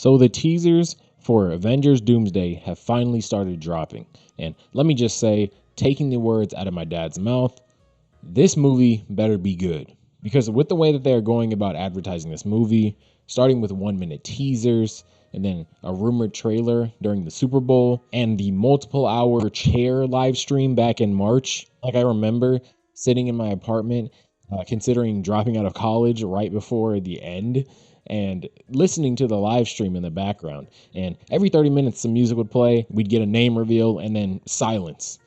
So the teasers for Avengers Doomsday have finally started dropping. And let me just say, taking the words out of my dad's mouth, this movie better be good. Because with the way that they're going about advertising this movie, starting with 1 minute teasers, and then a rumored trailer during the Super Bowl, and the multiple hour chair live stream back in March. Like, I remember sitting in my apartment, considering dropping out of college right before the end, and listening to the live stream in the background. And every 30 minutes, some music would play, we'd get a name reveal, and then silence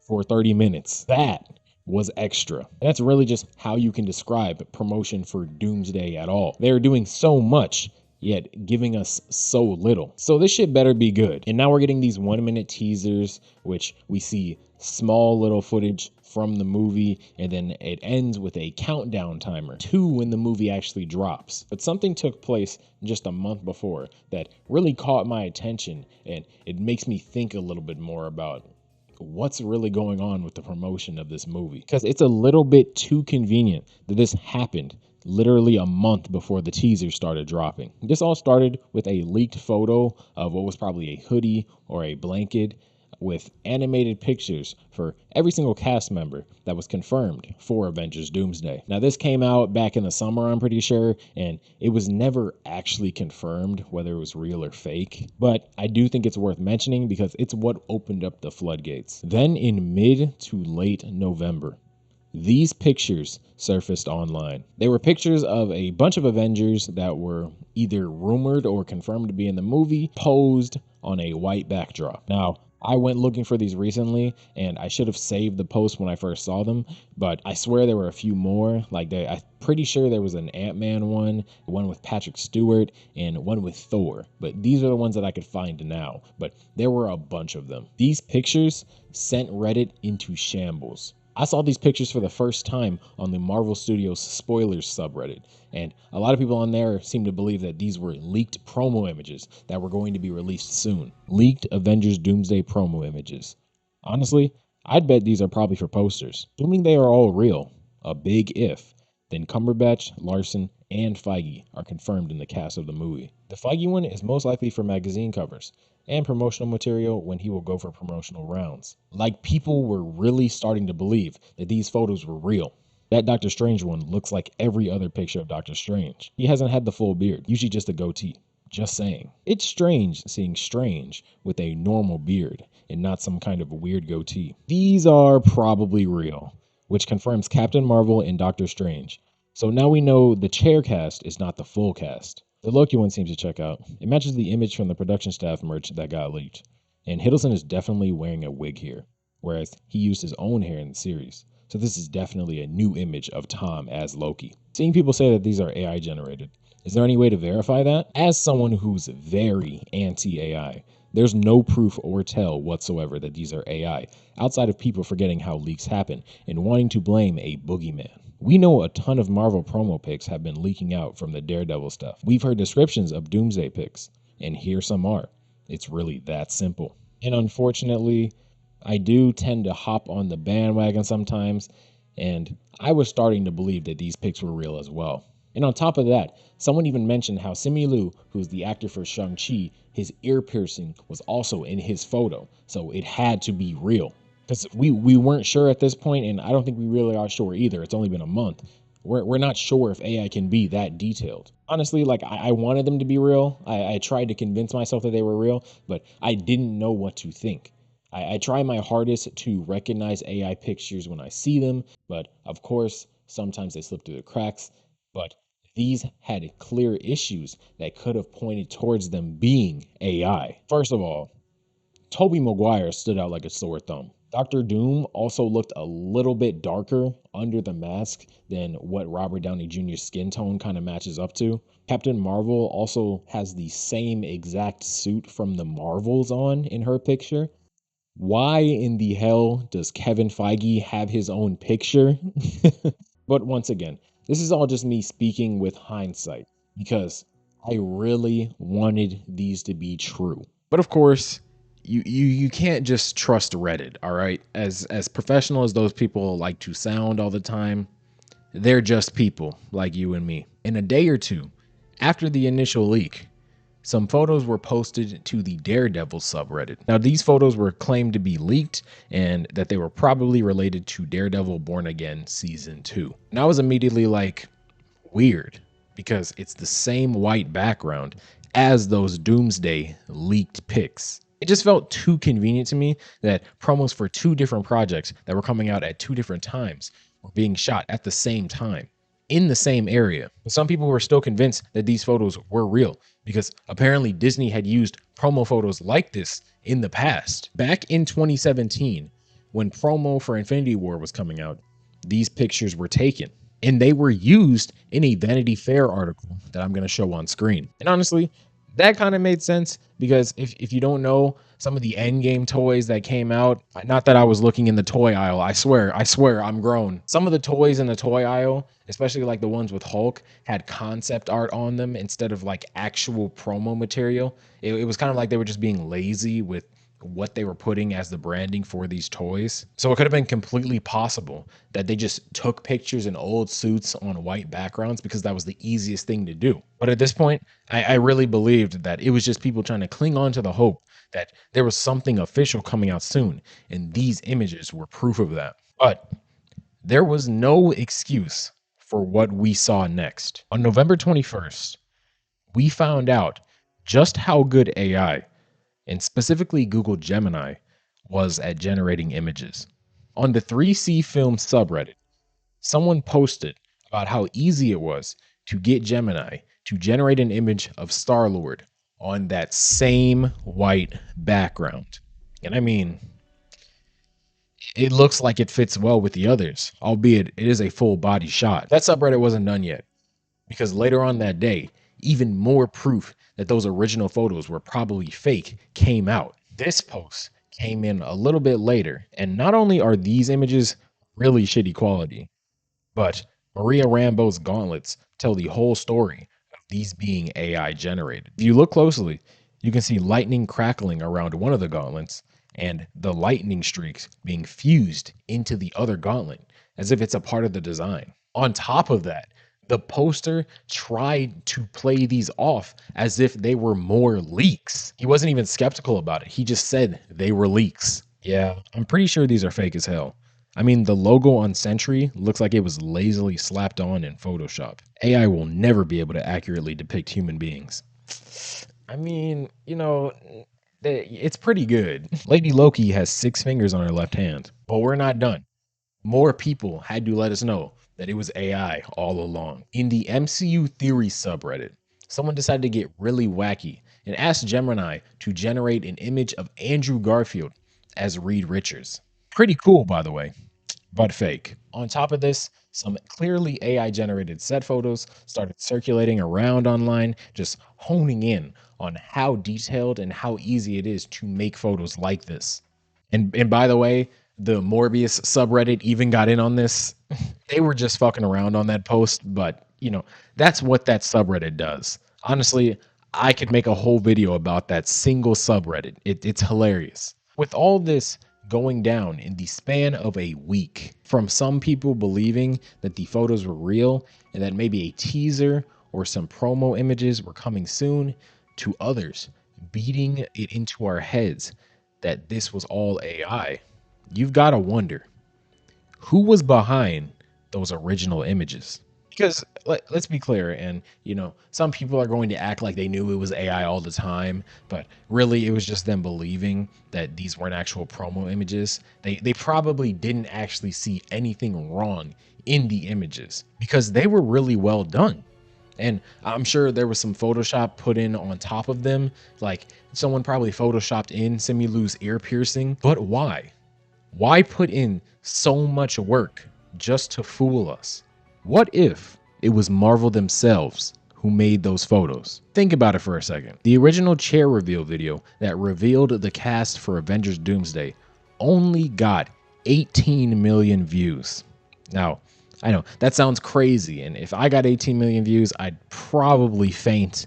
for 30 minutes. That was extra. And that's really just how you can describe promotion for Doomsday at all. They're doing so much, yet giving us so little. So this shit better be good. And now we're getting these 1 minute teasers, which we see small little footage from the movie, and then it ends with a countdown timer to when the movie actually drops. But something took place just a month before that really caught my attention, and it makes me think a little bit more about what's really going on with the promotion of this movie, because it's a little bit too convenient that this happened literally a month before the teaser started dropping. This all started with a leaked photo of what was probably a hoodie or a blanket with animated pictures for every single cast member that was confirmed for Avengers Doomsday. Now, this came out back in the summer, I'm pretty sure, and it was never actually confirmed whether it was real or fake, but I do think it's worth mentioning because it's what opened up the floodgates. Then in mid to late November, these pictures surfaced online. They were pictures of a bunch of Avengers that were either rumored or confirmed to be in the movie, posed on a white backdrop. Now, I went looking for these recently, and I should have saved the post when I first saw them, but I swear there were a few more. I'm pretty sure there was an Ant-Man one with Patrick Stewart, and one with Thor. But these are the ones that I could find now, but there were a bunch of them. These pictures sent Reddit into shambles. I saw these pictures for the first time on the Marvel Studios spoilers subreddit, and a lot of people on there seem to believe that these were leaked promo images that were going to be released soon. Leaked Avengers Doomsday promo images. Honestly, I'd bet these are probably for posters. Assuming they are all real, a big if, then Cumberbatch, Larson, and Feige are confirmed in the cast of the movie. The Feige one is most likely for magazine covers and promotional material when he will go for promotional rounds. Like, people were really starting to believe that these photos were real. That Doctor Strange one looks like every other picture of Doctor Strange. He hasn't had the full beard, usually just a goatee. Just saying. It's strange seeing Strange with a normal beard and not some kind of weird goatee. These are probably real, which confirms Captain Marvel and Doctor Strange. So now we know the chair cast is not the full cast. The Loki one seems to check out. It matches the image from the production staff merch that got leaked. And Hiddleston is definitely wearing a wig here, whereas he used his own hair in the series. So this is definitely a new image of Tom as Loki. Seeing people say that these are AI generated, is there any way to verify that? As someone who's very anti-AI, there's no proof or tell whatsoever that these are AI, outside of people forgetting how leaks happen and wanting to blame a boogeyman. We know a ton of Marvel promo pics have been leaking out from the Daredevil stuff. We've heard descriptions of Doomsday pics, and here some are. It's really that simple. And unfortunately, I do tend to hop on the bandwagon sometimes, and I was starting to believe that these pics were real as well. And on top of that, someone even mentioned how Simu Liu, who's the actor for Shang-Chi, his ear piercing was also in his photo, so it had to be real. Because we weren't sure at this point, and I don't think we really are sure either. It's only been a month. We're not sure if AI can be that detailed. Honestly, I wanted them to be real. I tried to convince myself that they were real, but I didn't know what to think. I try my hardest to recognize AI pictures when I see them, but of course, sometimes they slip through the cracks. But these had clear issues that could have pointed towards them being AI. First of all, Tobey Maguire stood out like a sore thumb. Dr. Doom also looked a little bit darker under the mask than what Robert Downey Jr.'s skin tone kind of matches up to. Captain Marvel also has the same exact suit from the Marvels on in her picture. Why in the hell does Kevin Feige have his own picture? But once again, this is all just me speaking with hindsight because I really wanted these to be true. But of course, you can't just trust Reddit, all right? As professional as those people like to sound all the time, they're just people like you and me. In a day or two after the initial leak, some photos were posted to the Daredevil subreddit. Now, these photos were claimed to be leaked and that they were probably related to Daredevil Born Again Season 2. And I was immediately like, weird, because it's the same white background as those Doomsday leaked pics. It just felt too convenient to me that promos for two different projects that were coming out at two different times were being shot at the same time in the same area. But some people were still convinced that these photos were real because apparently Disney had used promo photos like this in the past. Back in 2017, when promo for Infinity War was coming out, these pictures were taken and they were used in a Vanity Fair article that I'm going to show on screen. And honestly, that kind of made sense because if you don't know, some of the Endgame toys that came out, not that I was looking in the toy aisle, I swear, I'm grown. Some of the toys in the toy aisle, especially like the ones with Hulk, had concept art on them instead of like actual promo material. It was kind of like they were just being lazy with what they were putting as the branding for these toys. So it could have been completely possible that they just took pictures in old suits on white backgrounds because that was the easiest thing to do. But at this point, I really believed that it was just people trying to cling on to the hope that there was something official coming out soon, and these images were proof of that. But there was no excuse for what we saw next. On November 21st, we found out just how good AI, and specifically Google Gemini, was at generating images. On the 3C Film subreddit, someone posted about how easy it was to get Gemini to generate an image of Star-Lord on that same white background. And I mean, it looks like it fits well with the others, albeit it is a full body shot. That subreddit wasn't done yet, because later on that day, even more proof that those original photos were probably fake came out. This post came in a little bit later, and not only are these images really shitty quality, but Maria Rambeau's gauntlets tell the whole story of these being AI generated. If you look closely, you can see lightning crackling around one of the gauntlets and the lightning streaks being fused into the other gauntlet as if it's a part of the design. On top of that, the poster tried to play these off as if they were more leaks. He wasn't even skeptical about it. He just said they were leaks. Yeah, I'm pretty sure these are fake as hell. I mean, the logo on Sentry looks like it was lazily slapped on in Photoshop. AI will never be able to accurately depict human beings. I mean, it's pretty good. Lady Loki has 6 fingers on her left hand, but we're not done. More people had to let us know that it was AI all along. In the MCU Theory subreddit, someone decided to get really wacky and asked Gemini to generate an image of Andrew Garfield as Reed Richards. Pretty cool, by the way, but fake. On top of this, some clearly AI generated set photos started circulating around online, just honing in on how detailed and how easy it is to make photos like this. And by the way, the Morbius subreddit even got in on this. They were just fucking around on that post, but that's what that subreddit does. Honestly, I could make a whole video about that single subreddit. It's hilarious. With all this going down in the span of a week, from some people believing that the photos were real and that maybe a teaser or some promo images were coming soon, to others beating it into our heads that this was all AI, you've got to wonder who was behind those original images. Because let's be clear, and some people are going to act like they knew it was AI all the time, but really it was just them believing that these weren't actual promo images. They probably didn't actually see anything wrong in the images because they were really well done. And I'm sure there was some Photoshop put in on top of them. Like someone probably Photoshopped in Simulu's ear piercing. But why? Why put in so much work just to fool us? What if it was Marvel themselves who made those photos? Think about it for a second. The original chair reveal video that revealed the cast for Avengers Doomsday only got 18 million views. Now, I know that sounds crazy, and if I got 18 million views, I'd probably faint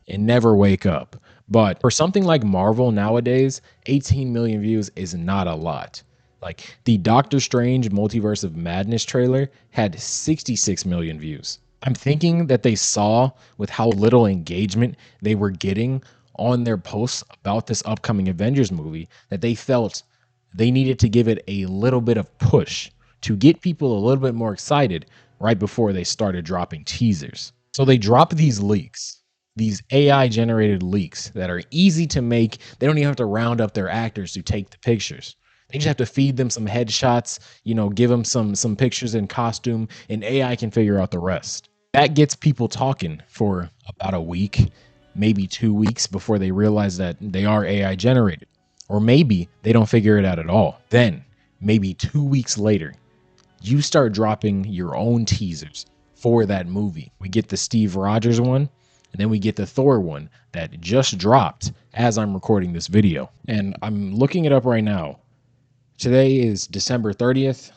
and never wake up. But for something like Marvel nowadays, 18 million views is not a lot. Like the Doctor Strange Multiverse of Madness trailer had 66 million views. I'm thinking that they saw with how little engagement they were getting on their posts about this upcoming Avengers movie that they felt they needed to give it a little bit of push to get people a little bit more excited right before they started dropping teasers. So they drop these leaks, these AI generated leaks that are easy to make. They don't even have to round up their actors to take the pictures. They just have to feed them some headshots, give them some pictures in costume, and AI can figure out the rest. That gets people talking for about a week, maybe 2 weeks before they realize that they are AI generated. Or maybe they don't figure it out at all. Then, maybe 2 weeks later, you start dropping your own teasers for that movie. We get the Steve Rogers one, and then we get the Thor one that just dropped as I'm recording this video. And I'm looking it up right now. Today is December 30th.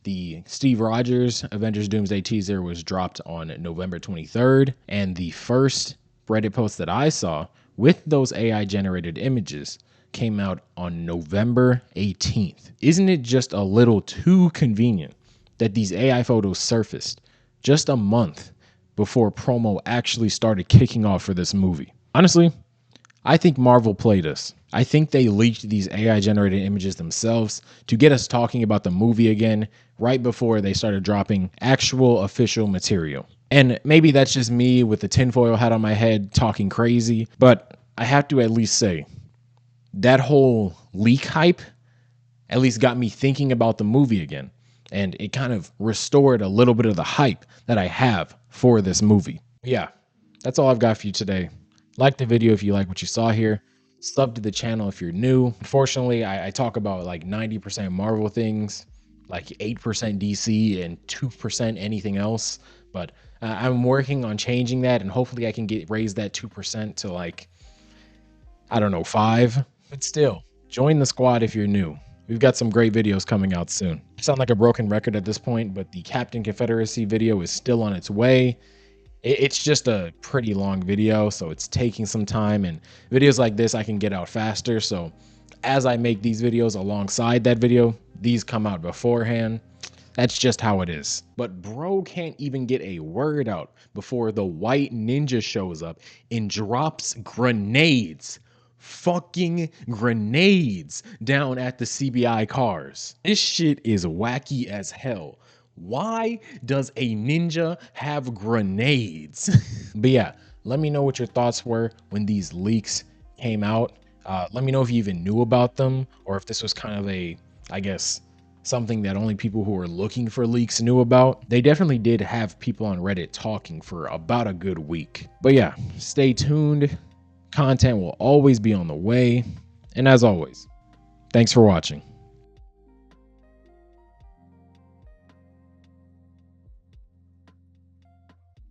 The Steve Rogers Avengers Doomsday teaser was dropped on November 23rd, and the first Reddit post that I saw with those AI generated images came out on November 18th. Isn't it just a little too convenient that these AI photos surfaced just a month before promo actually started kicking off for this movie? Honestly, I think Marvel played us. I think they leaked these AI generated images themselves to get us talking about the movie again right before they started dropping actual official material. And maybe that's just me with the tinfoil hat on my head talking crazy, but I have to at least say that whole leak hype at least got me thinking about the movie again. And it kind of restored a little bit of the hype that I have for this movie. Yeah, that's all I've got for you today. Like the video if you like what you saw here. Sub to the channel if you're new. Unfortunately, I talk about like 90% Marvel things, like 8% DC, and 2% anything else. But I'm working on changing that, and hopefully I can raise that 2% to like, I don't know, 5. But still, join the squad if you're new. We've got some great videos coming out soon. I sound like a broken record at this point, but the Captain Confederacy video is still on its way. It's just a pretty long video, so it's taking some time, and videos like this I can get out faster. So as I make these videos alongside that video, these come out beforehand. That's just how it is. But bro can't even get a word out before the white ninja shows up and drops grenades. Fucking grenades down at the CBI cars. This shit is wacky as hell. Why does a ninja have grenades? But yeah, let me know what your thoughts were when these leaks came out. Let me know if you even knew about them, or if this was kind of I guess, something that only people who were looking for leaks knew about. They definitely did have people on Reddit talking for about a good week. But yeah, stay tuned. Content will always be on the way. And as always, thanks for watching.